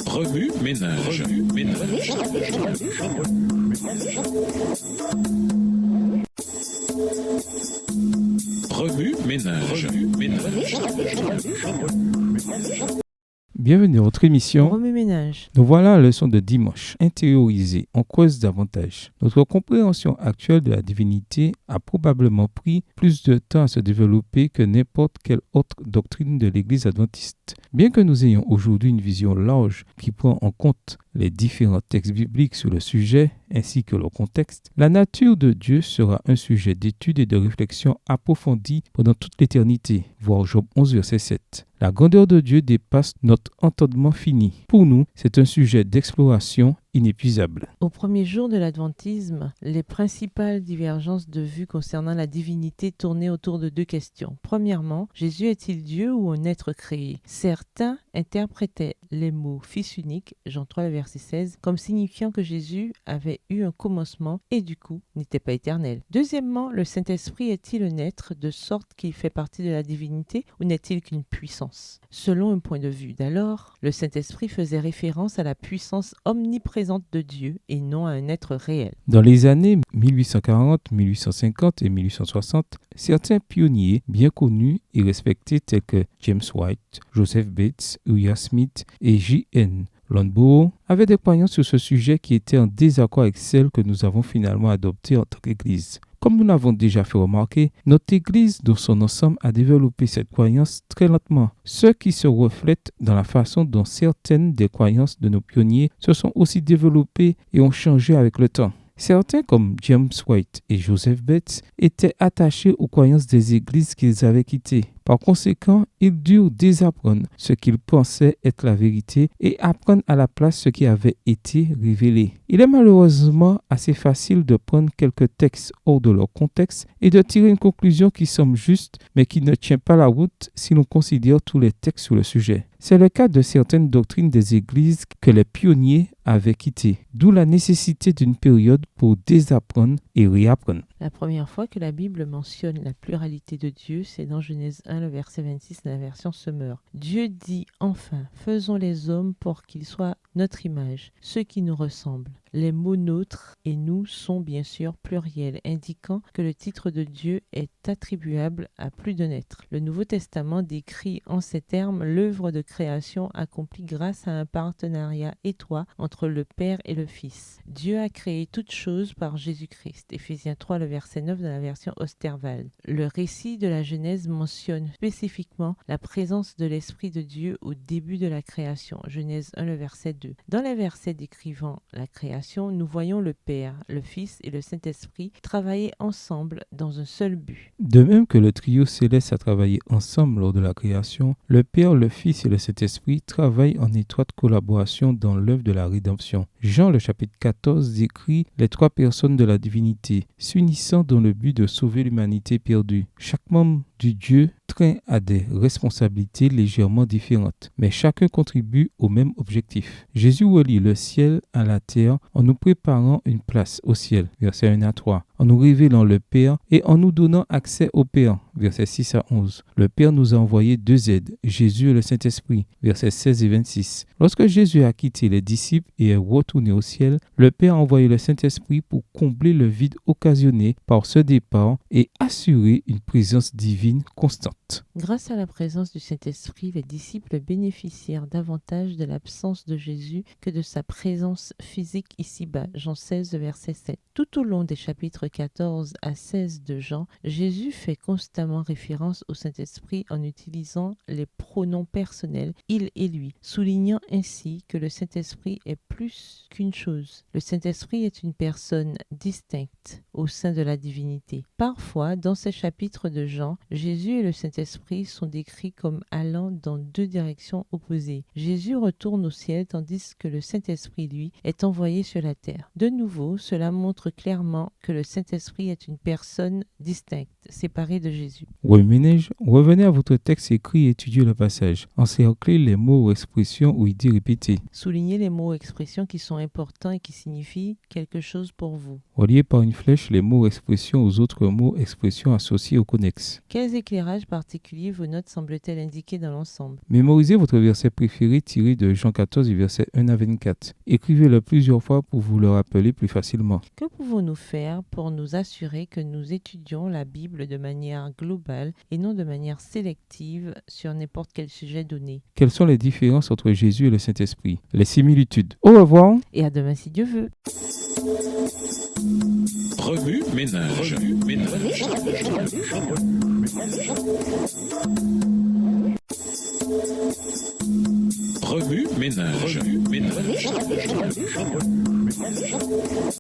Remue ménage. Remue ménage. Bienvenue à votre émission. Remue ménage. Nous voilà à la leçon de dimanche. Intérioriser, on creuse davantage. Notre compréhension actuelle de la divinité a probablement pris plus de temps à se développer que n'importe quelle autre doctrine de l'Église adventiste. Bien que nous ayons aujourd'hui une vision large qui prend en compte les différents textes bibliques sur le sujet ainsi que leur contexte, la nature de Dieu sera un sujet d'étude et de réflexion approfondie pendant toute l'éternité, voir Job 11, verset 7. La grandeur de Dieu dépasse notre entendement fini. Pour nous, c'est un sujet d'exploration inépuisable. Au premier jour de l'adventisme, les principales divergences de vue concernant la divinité tournaient autour de deux questions. Premièrement, Jésus est-il Dieu ou un être créé ? Certains interprétaient les mots « fils unique », Jean 3, verset 16, comme signifiant que Jésus avait eu un commencement et du coup n'était pas éternel. Deuxièmement, le Saint-Esprit est-il un être de sorte qu'il fait partie de la divinité ou n'est-il qu'une puissance ? Selon un point de vue d'alors, le Saint-Esprit faisait référence à la puissance omniprésente de Dieu et non à un être réel. Dans les années 1840, 1850 et 1860, certains pionniers bien connus et respectés tels que James White, Joseph Bates, Uriah Smith et J.N. Lounsborough avaient des croyances sur ce sujet qui étaient en désaccord avec celles que nous avons finalement adoptées en tant qu'Église. Comme nous l'avons déjà fait remarquer, notre Église dans son ensemble a développé cette croyance très lentement, ce qui se reflète dans la façon dont certaines des croyances de nos pionniers se sont aussi développées et ont changé avec le temps. Certains, comme James White et Joseph Bates, étaient attachés aux croyances des églises qu'ils avaient quittées. Par conséquent, ils durent désapprendre ce qu'ils pensaient être la vérité et apprendre à la place ce qui avait été révélé. Il est malheureusement assez facile de prendre quelques textes hors de leur contexte et de tirer une conclusion qui semble juste mais qui ne tient pas la route si l'on considère tous les textes sur le sujet. C'est le cas de certaines doctrines des églises que les pionniers avaient quittées, d'où la nécessité d'une période pour désapprendre et réapprendre. La première fois que la Bible mentionne la pluralité de Dieu, c'est dans Genèse 1, le verset 26, la version Semeur. Dieu dit enfin, faisons les hommes pour qu'ils soient notre image, ceux qui nous ressemblent. Les mots nôtre et nous sont bien sûr pluriels, indiquant que le titre de Dieu est attribuable à plus d'un être. Le Nouveau Testament décrit en ces termes l'œuvre de création accomplie grâce à un partenariat étroit entre le Père et le Fils. Dieu a créé toutes choses par Jésus-Christ. Éphésiens 3, le verset 9 dans la version Osterwald. Le récit de la Genèse mentionne spécifiquement la présence de l'Esprit de Dieu au début de la création. Genèse 1, le verset 2. Dans les versets décrivant la création, nous voyons le Père, le Fils et le Saint-Esprit travailler ensemble dans un seul but. De même que le trio céleste a travaillé ensemble lors de la création, le Père, le Fils et le Saint-Esprit travaillent en étroite collaboration dans l'œuvre de la rédemption. Jean, le chapitre 14, décrit les trois personnes de la divinité, s'unissant dans le but de sauver l'humanité perdue. Chaque membre du Dieu train a des responsabilités légèrement différentes, mais chacun contribue au même objectif. Jésus relie le ciel à la terre en nous préparant une place au ciel, versets 1 à 3, en nous révélant le Père et en nous donnant accès au Père, versets 6 à 11. Le Père nous a envoyé deux aides, Jésus et le Saint-Esprit, versets 16 et 26. Lorsque Jésus a quitté les disciples et est retourné au ciel, le Père a envoyé le Saint-Esprit pour combler le vide occasionné par ce départ et assurer une présence divine constante. Grâce à la présence du Saint-Esprit, les disciples bénéficièrent davantage de l'absence de Jésus que de sa présence physique ici-bas. Jean 16, verset 7. Tout au long des chapitres 14 à 16 de Jean, Jésus fait constamment référence au Saint-Esprit en utilisant les pronoms personnels « il » et « lui », soulignant ainsi que le Saint-Esprit est plus qu'une chose. Le Saint-Esprit est une personne distincte au sein de la divinité. Parfois, dans ces chapitres de Jean, Jésus et le Saint-Esprit sont décrits comme allant dans deux directions opposées. Jésus retourne au ciel tandis que le Saint-Esprit, lui, est envoyé sur la terre. De nouveau, cela montre clairement que le Saint-Esprit est une personne distincte. séparés de Jésus. Remue-ménage, revenez à votre texte écrit et étudiez le passage. Encerclez les mots ou expressions ou idées répétées. Soulignez les mots ou expressions qui sont importants et qui signifient quelque chose pour vous. Reliez par une flèche les mots ou expressions aux autres mots expressions associés ou connexes. Quels éclairages particuliers vos notes semblent-elles indiquer dans l'ensemble? Mémorisez votre verset préféré tiré de Jean 14, versets 1 à 24. Écrivez-le plusieurs fois pour vous le rappeler plus facilement. Que pouvons-nous faire pour nous assurer que nous étudions la Bible de manière globale et non de manière sélective sur n'importe quel sujet donné? Quelles sont les différences entre Jésus et le Saint-Esprit? Les similitudes. Au revoir. Et à demain si Dieu veut. Remue ménage. Remue ménage. Remue ménage. Remue ménage.